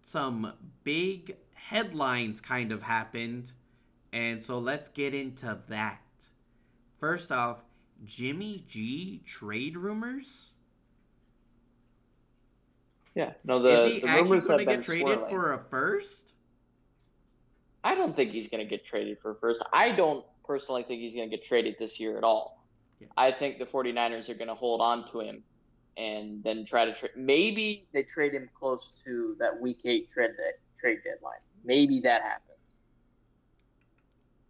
some big headlines kind of happened, and so let's get into that. First off, Jimmy G trade rumors. Yeah, no, Is the he the actually rumors going to have get been traded swirling. for a first? I don't think he's going to get traded for first. I don't personally think he's going to get traded this year at all. Yeah. I think the 49ers are going to hold on to him and then try to trade. Maybe they trade him close to that week 8 trade deadline. Maybe that happens.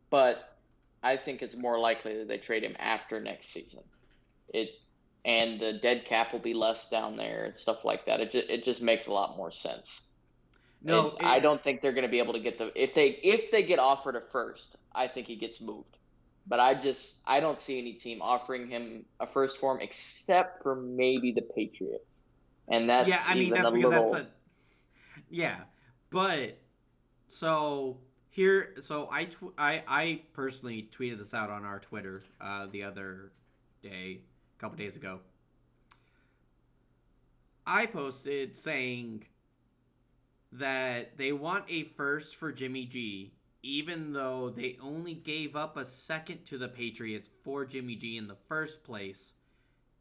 But I think it's more likely that they trade him after next season. It and the dead cap will be less down there and stuff like that. It just makes a lot more sense. No, I it don't think they're going to be able to get the if they get offered a first, I think he gets moved. But I don't see any team offering him a first for him except for maybe the Patriots, and yeah, that's I mean even a that's because that's little. a yeah. But so here so I personally tweeted this out on our Twitter the other day, a couple days ago. I posted saying that they want a first for Jimmy G, even though they only gave up a second to the Patriots for Jimmy G in the first place.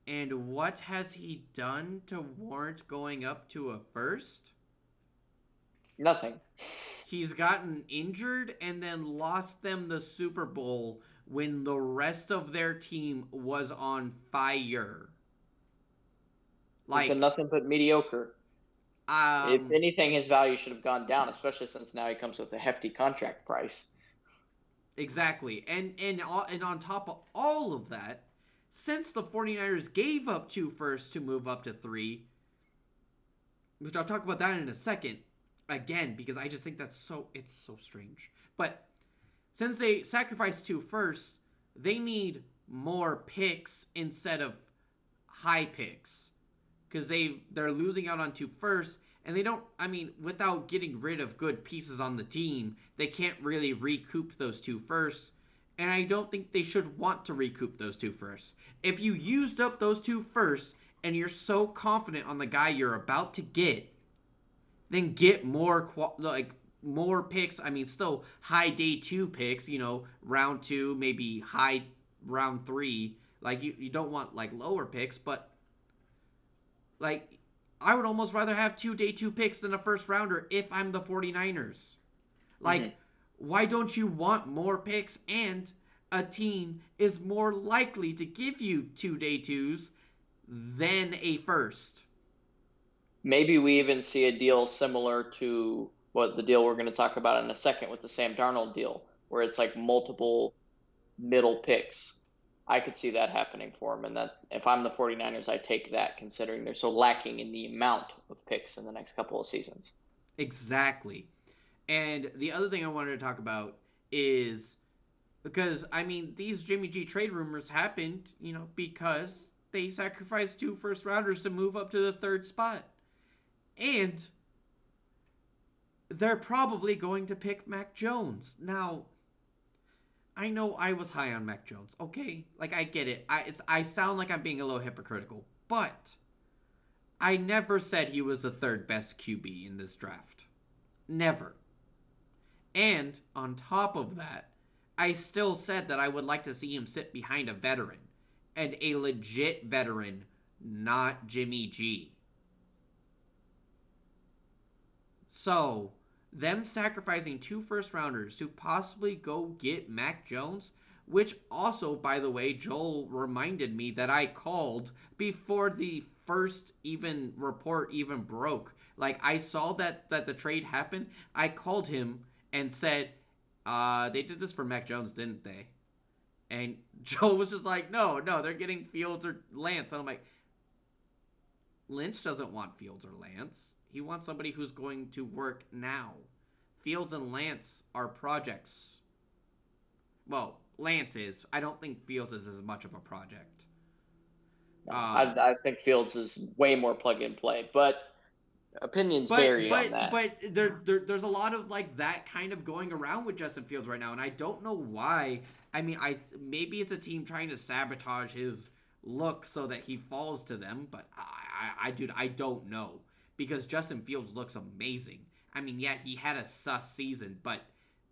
And what has he done to warrant going up to a first? Nothing. He's gotten injured and then lost them the Super Bowl when the rest of their team was on fire. He's been Like, nothing but mediocre. If um, anything, his value should have gone down, especially since now he comes with a hefty contract price. exactly. And on top of all of that, since the 49ers gave up two firsts to move up to three, which I'll talk about that in a second, again, because I just think it's so strange. But since they sacrificed two firsts, they need more picks instead of high picks because they're losing out on two firsts, and they don't. I mean, without getting rid of good pieces on the team, they can't really recoup those two firsts. And I don't think they should want to recoup those two firsts. If you used up those two firsts and you're so confident on the guy you're about to get, then get more picks. I mean, still high day two picks. Round two, maybe high round three. Like you don't want like lower picks, but like I would almost rather have two day two picks than a first rounder if I'm the 49ers. Mm-hmm. Like, why don't you want more picks and a team is more likely to give you two day twos than a first? Maybe we even see a deal similar to what the deal we're going to talk about in a second with the Sam Darnold deal, where it's like multiple middle picks. I could see that happening for him. And that if I'm the 49ers, I take that considering they're so lacking in the amount of picks in the next couple of seasons. Exactly. And the other thing I wanted to talk about is because I mean these Jimmy G trade rumors happened, because they sacrificed two first rounders to move up to the third spot. And they're probably going to pick Mac Jones. Now, I know I was high on Mac Jones. Okay, like I get it. I sound like I'm being a little hypocritical, but I never said he was the third best QB in this draft. Never. And on top of that, I still said that I would like to see him sit behind a veteran and a legit veteran, not Jimmy G. So, them sacrificing two first rounders to possibly go get Mac Jones, which also, by the way, Joel reminded me that I called before the first even report even broke. Like I saw that the trade happened, I called him and said, they did this for Mac Jones, didn't they? And Joel was just like, no, no, they're getting Fields or Lance. And I'm like, Lynch doesn't want Fields or Lance. He wants somebody who's going to work now. Fields and Lance are projects. Well, Lance is. I don't think Fields is as much of a project. No, Um, I think Fields is way more plug and play, but opinions but vary on but that. but there's a lot of like that kind of going around with Justin Fields right now, and I don't know why. I mean, I maybe it's a team trying to sabotage his look so that he falls to them, but dude, I don't know because Justin Fields looks amazing. I mean, yeah, he had a sus season, but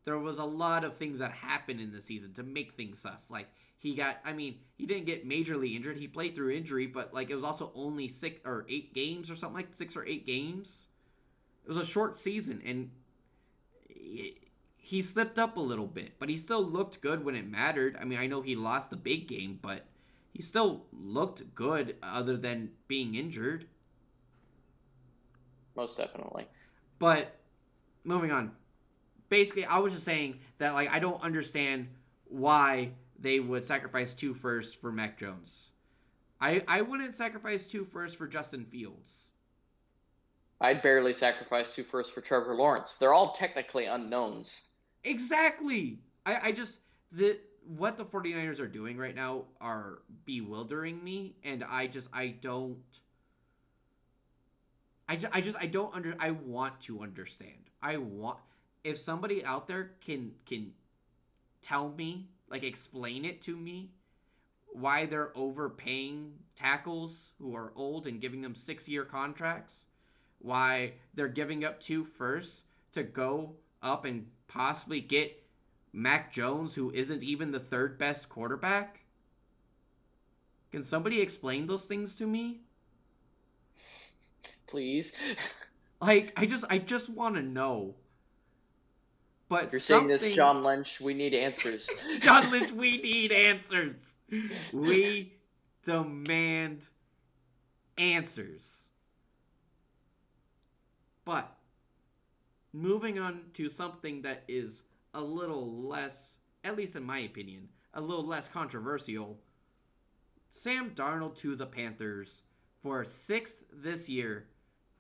there was a lot of things that happened in the season to make things sus. Like he got, I mean, he didn't get majorly injured. He played through injury, but like it was also only 6 or 8 games or something, like 6 or 8 games. It was a short season, and he slipped up a little bit, but he still looked good when it mattered. I mean, I know he lost the big game, but he still looked good other than being injured. Most definitely. But moving on. Basically, I was just saying that like I don't understand why they would sacrifice 2 firsts for Mac Jones. I wouldn't sacrifice 2 firsts for Justin Fields. I'd barely sacrifice 2 firsts for Trevor Lawrence. They're all technically unknowns. Exactly. I just the what the 49ers are doing right now are bewildering me, and I don't I don't under I want to understand. I want if somebody out there can tell me, like explain it to me, why they're overpaying tackles who are old and giving them 6 year contracts, why they're giving up 2 firsts to go up and possibly get Mac Jones, who isn't even the third best quarterback. Can somebody explain those things to me? Please. Like I just want to know. But If you're saying this, something John Lynch, we need answers. John Lynch, we need answers. We demand answers. But moving on to something that is a little less, at least in my opinion, a little less controversial. Sam Darnold to the Panthers for a sixth this year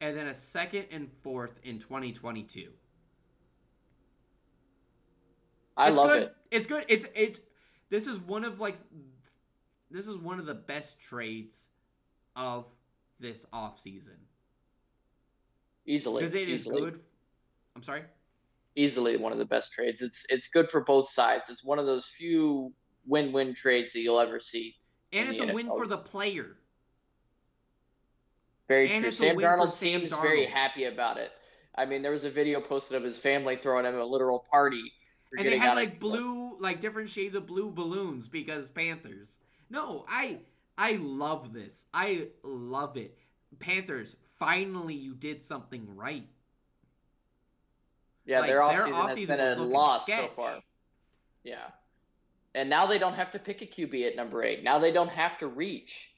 and then a second and fourth in 2022. I It's love good. it. It's good. It's this is one of like this is one of the best trades of this offseason Easily, because it is easily, good. I'm sorry. easily one of the best trades. It's good for both sides. It's one of those few win-win trades that you'll ever see And in it's the a win for NFL. the player. Very And true. it's a Sam win for Darnold Sam seems very Darnold. happy about it. I mean, there was a video posted of his family throwing him a literal party for And they getting had out a like deal. blue, like different shades of blue balloons because Panthers. No, I love this. I love it. Panthers, finally you did something right. Yeah, their Like their offseason has offseason been a was looking loss so far. sketch. Yeah. And now they don't have to pick a QB at number 8. Now they don't have to reach.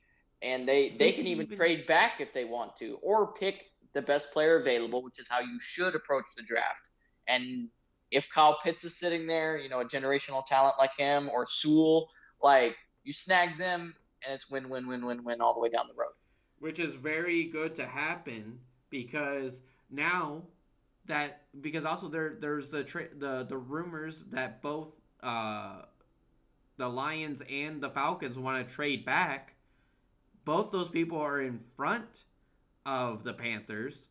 And they They can could even even trade back if they want to, or pick the best player available, which is how you should approach the draft. And if Kyle Pitts is sitting there, a generational talent like him, or Sewell, like you snag them and it's win win win win win all the way down the road. which is very good to happen because now because also there's the rumors that both the Lions and the Falcons want to trade back. Both those people are in front of the Panthers,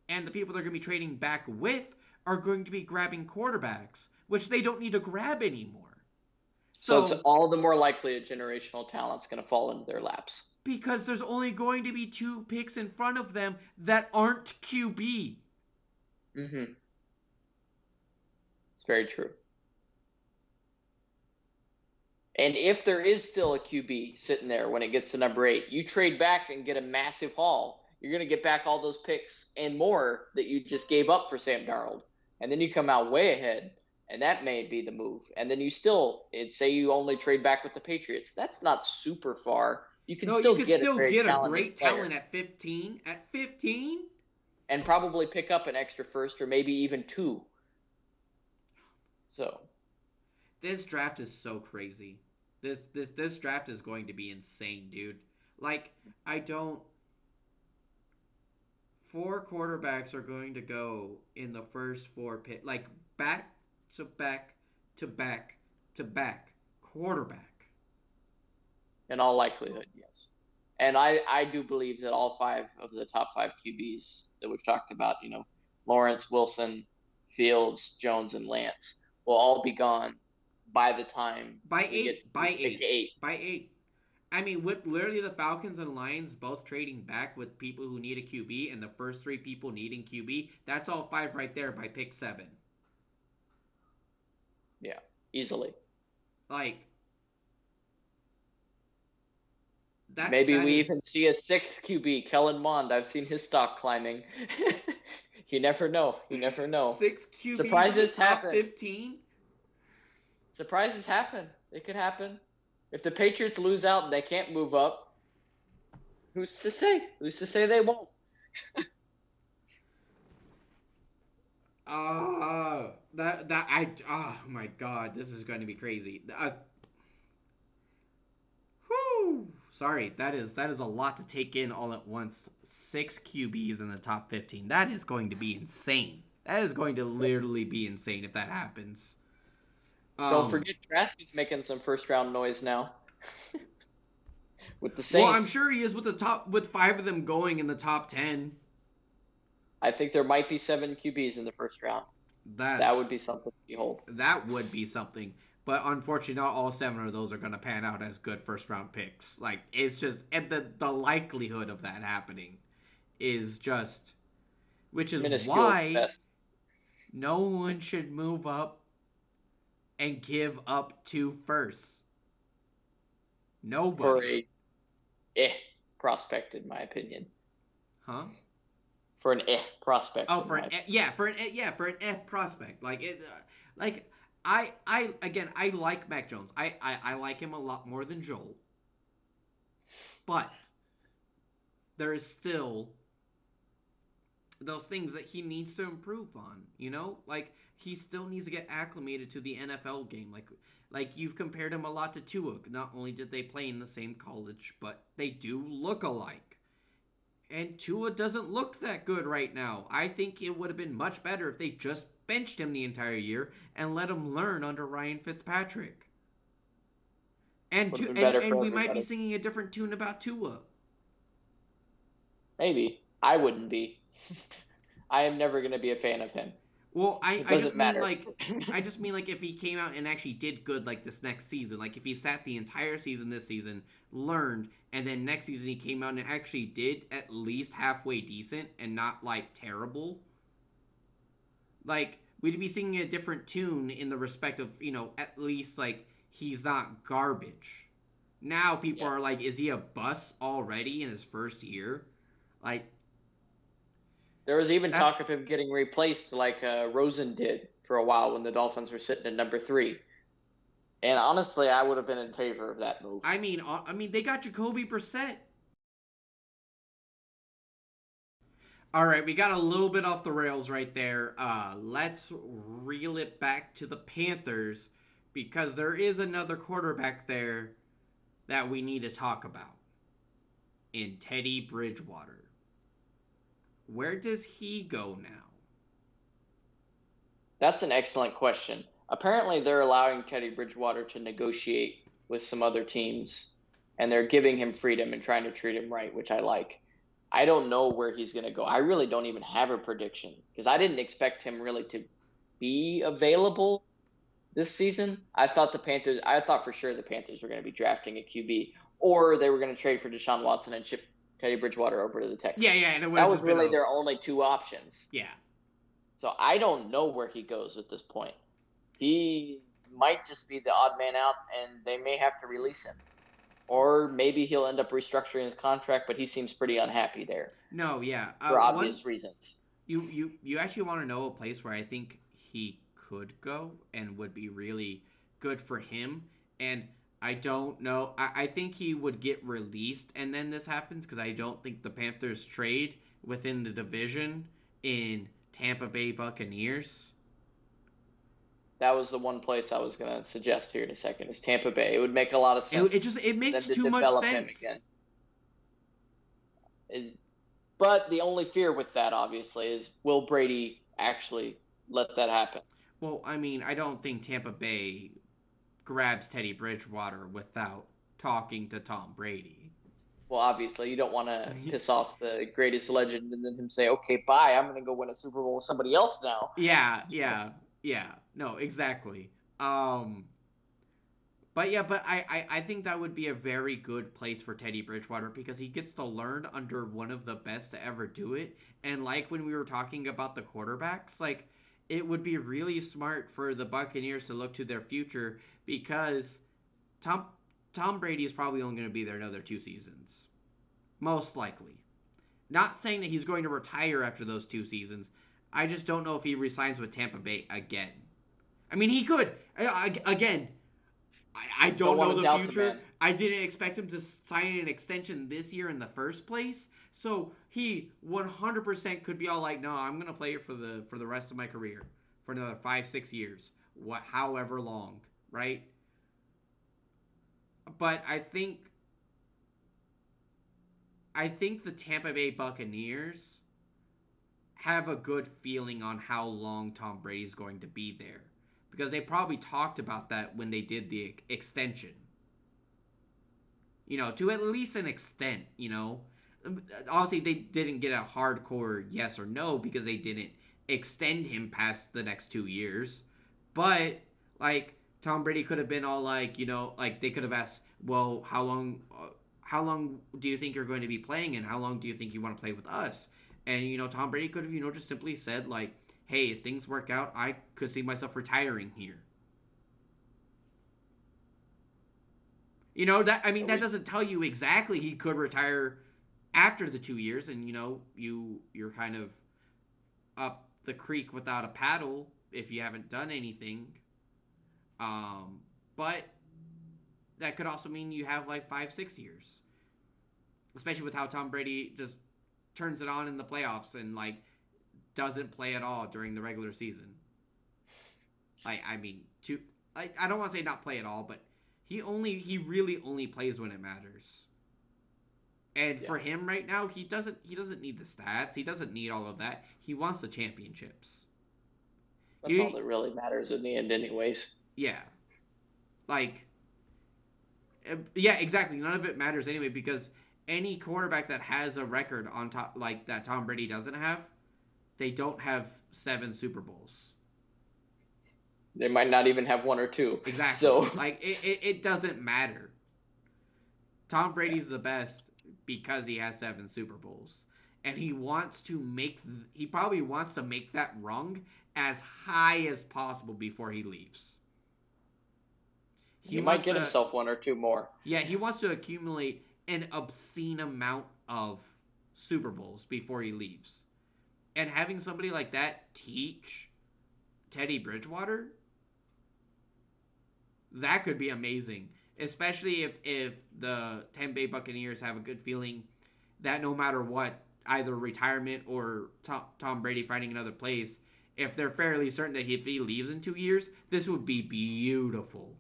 and the people they're going to be trading back with are going to be grabbing quarterbacks, which they don't need to grab anymore. So it's So, all the more likely a generational talent's going to fall into their laps. because there's only going to be 2 picks in front of them that aren't QB. Mm-hmm. It's very true. And if there is still a QB sitting there when it gets to number 8, you trade back and get a massive haul. You're going to get back all those picks and more that you just gave up for Sam Darnold. And then you come out way ahead, and that may be the move. And then you still, say you only trade back with the Patriots. That's not super far. You can No, you still could get a still very get a talented great player talent at 15. At 15? and probably pick up an extra first or maybe even 2. So This draft is so crazy. This draft is going to be insane, dude. Like, I don't 4 quarterbacks are going to go in the first 4 like back to back to back to back quarterback. in all likelihood, yes. And I do believe that all 5 of the top 5 QBs that we've talked about, Lawrence, Wilson, Fields, Jones, and Lance, will all be gone by the time By we get eight, to by pick eight, 8. by eight. I mean, with literally the Falcons and Lions both trading back with people who need a QB and the first three people needing QB, that's all five right there by pick 7. Yeah, easily. Like that Maybe that we is even see a sixth QB, Kellen Mond. I've seen his stock climbing. You never know. You never know. 6 QBs in the Surprises top happen. 15. Surprises happen. It could happen. If the Patriots lose out and they can't move up, who's to say? Who's to say they won't? That I oh my god, this is going to be crazy. Whew. Sorry, that is a lot to take in all at once. 6 QBs in the top 15. That is going to be insane. That is going to literally be insane if that happens. Don't Um, forget, Trask is making some first round noise now with the well, I'm Saints. sure he is with 5 of them going in the top 10. I think there might be 7 QBs in the first round. That would That's be something to behold. that would be something. But unfortunately, not all 7 of those are going to pan out as good first round picks. Like it's just and the likelihood of that happening is just, which is Minuscule at why best no one should move up and give up 2 firsts. for Nobody, a prospect, in my opinion. huh? For an prospect, Oh, in for an my for an F prospect, like it, like I again I like Mac Jones. I like him a lot more than Joel, but there is still those things that he needs to improve on. Like he still needs to get acclimated to the NFL game. Like you've compared him a lot to Tua. Not only did they play in the same college, but they do look alike. And Tua doesn't look that good right now. I think it would have been much better if they just benched him the entire year and let him learn under Ryan Fitzpatrick. And would have to, been and better and for we might be everybody. singing a different tune about Tua. Maybe I wouldn't be. I am never going to be a fan of him. Well, I It I doesn't just mean matter. like I just mean like if he came out and actually did good like this next season, like if he sat the entire season this season, learned, and then next season he came out and actually did at least halfway decent and not like terrible, like we'd be singing a different tune in the respect of at least like he's not garbage. Now people Yeah. are like, is he a bust already in his first year? Like There was even that's talk of him getting replaced like Rosen did for a while when the Dolphins were sitting at number 3. And honestly, I would have been in favor of that move. I mean they got Jacoby Brissett. All right, we got a little bit off the rails right there. Let's reel it back to the Panthers because there is another quarterback there that we need to talk about in Teddy Bridgewater. Where does he go now? That's an excellent question. Apparently, they're allowing Teddy Bridgewater to negotiate with some other teams, and they're giving him freedom and trying to treat him right, which I like. I don't know where he's going to go. I really don't even have a prediction because I didn't expect him really to be available this season. I thought for sure the Panthers were going to be drafting a QB, or they were going to trade for Deshaun Watson and ship Teddy Bridgewater over to the Yeah, Texans. yeah, and it would That have was just been really a their only two options. yeah. So I don't know where he goes at this point. He might just be the odd man out, and they may have to release him. Or maybe he'll end up restructuring his contract, but he seems pretty unhappy there No, yeah. for One obvious reasons. you actually want to know a place where I think he could go and would be really good for him, and I don't know. I think he would get released, and then this happens because I don't think the Panthers trade within the division in Tampa Bay Buccaneers. That was the one place I was going to suggest here in a second is Tampa Bay. It would make a lot of It sense just it for them makes to too much develop him sense. again. It, but the only fear with that, obviously, is will Brady actually let that happen? Well, I mean, I don't think Tampa Bay grabs Teddy Bridgewater without talking to Tom Brady. Well, obviously, you don't want to piss off the greatest legend and then him say, "Okay, bye. I'm going to go win a Super Bowl with somebody else now." Yeah, yeah, yeah. No, exactly. Um, But yeah, but I think that would be a very good place for Teddy Bridgewater because he gets to learn under one of the best to ever do it. And like when we were talking about the quarterbacks, like it would be really smart for the Buccaneers to look to their future because Tom Tom Brady is probably only going to be there another 2 seasons, most likely. Not saying that he's going to retire after those 2 seasons. I just don't know if he resigns with Tampa Bay again. I mean, he could. Again, I Don't don't want know to the doubt the future. man. I didn't expect him to sign an extension this year in the first place. So he 100% could be all like, no, I'm gonna play it for the rest of my career, for another 5 6 years, however long, right? But I think the Tampa Bay Buccaneers have a good feeling on how long Tom Brady's going to be there because they probably talked about that when they did the extension. To at least an extent. Obviously they didn't get a hardcore yes or no because they didn't extend him past the next 2 years. But like Tom Brady could have been all like, like they could have asked, well, how long do you think you're going to be playing, and how long do you think you want to play with us? And Tom Brady could have just simply said like, hey, if things work out, I could see myself retiring here. That, I mean, Are that we? doesn't tell you exactly he could retire after the 2 years, and you're kind of up the creek without a paddle if you haven't done anything. But that could also mean you have like 5 6 years, especially with how Tom Brady just turns it on in the playoffs and like doesn't play at all during the regular season. Like, I mean, I don't want to say not play at all, but he really only plays when it matters. And Yeah, for him right now, he doesn't need the stats. He doesn't need all of that. He wants the championships. that's all He that really matters in the end, anyways. Yeah, like yeah, exactly. None of it matters anyway because any quarterback that has a record on top like that Tom Brady doesn't have, they don't have 7 Super Bowls. They might not even have one or two. Exactly. So Like it doesn't matter. Tom yeah, Brady's the best because he has 7 Super Bowls. And he probably wants to make that rung as high as possible before he leaves. He he might wants get to himself one or two more. Yeah, he wants to accumulate an obscene amount of Super Bowls before he leaves. And having somebody like that teach Teddy Bridgewater, that could be amazing. Especially if the Tampa Bay Buccaneers have a good feeling that no matter what, either retirement or Tom Brady finding another place, if they're fairly certain that if he leaves in 2 years, this would be beautiful.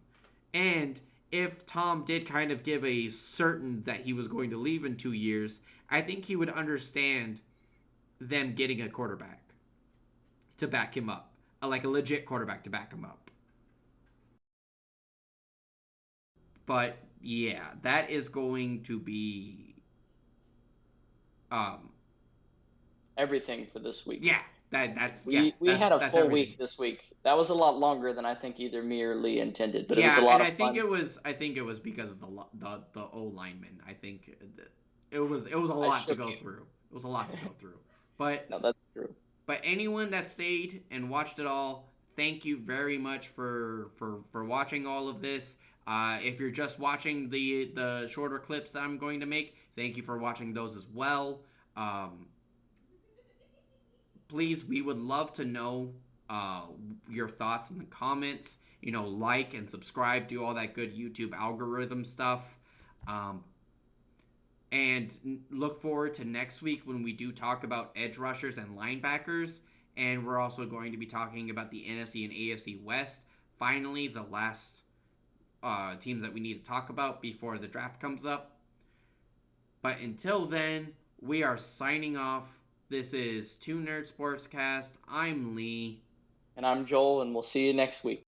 And if Tom did kind of give a certain that he was going to leave in 2 years, I think he would understand them getting a quarterback to back him up, like a legit quarterback to back him up. But yeah, that is going to be, um, Everything for this week. yeah, I mean, yeah, we had that's a that's full everything. week this week. That was a lot longer than I think either me or Lee intended, but it was a Yeah, lot and of fun. I think it was because of the O lineman. I think it was a I lot to shook go you. through. It was a lot to go through. But No, that's true. But anyone that stayed and watched it all, thank you very much for watching all of this. If you're just watching the shorter clips that I'm going to make, thank you for watching those as well. Um, Please, we would love to know uh, your thoughts in the comments. Like and subscribe, do all that good YouTube algorithm stuff. Um, and look forward to next week when we do talk about edge rushers and linebackers. And we're also going to be talking about the NFC and AFC West. Finally, the last teams that we need to talk about before the draft comes up. But until then, we are signing off. This is Two Nerd Sportscast. I'm Lee. And I'm Joel, and we'll see you next week.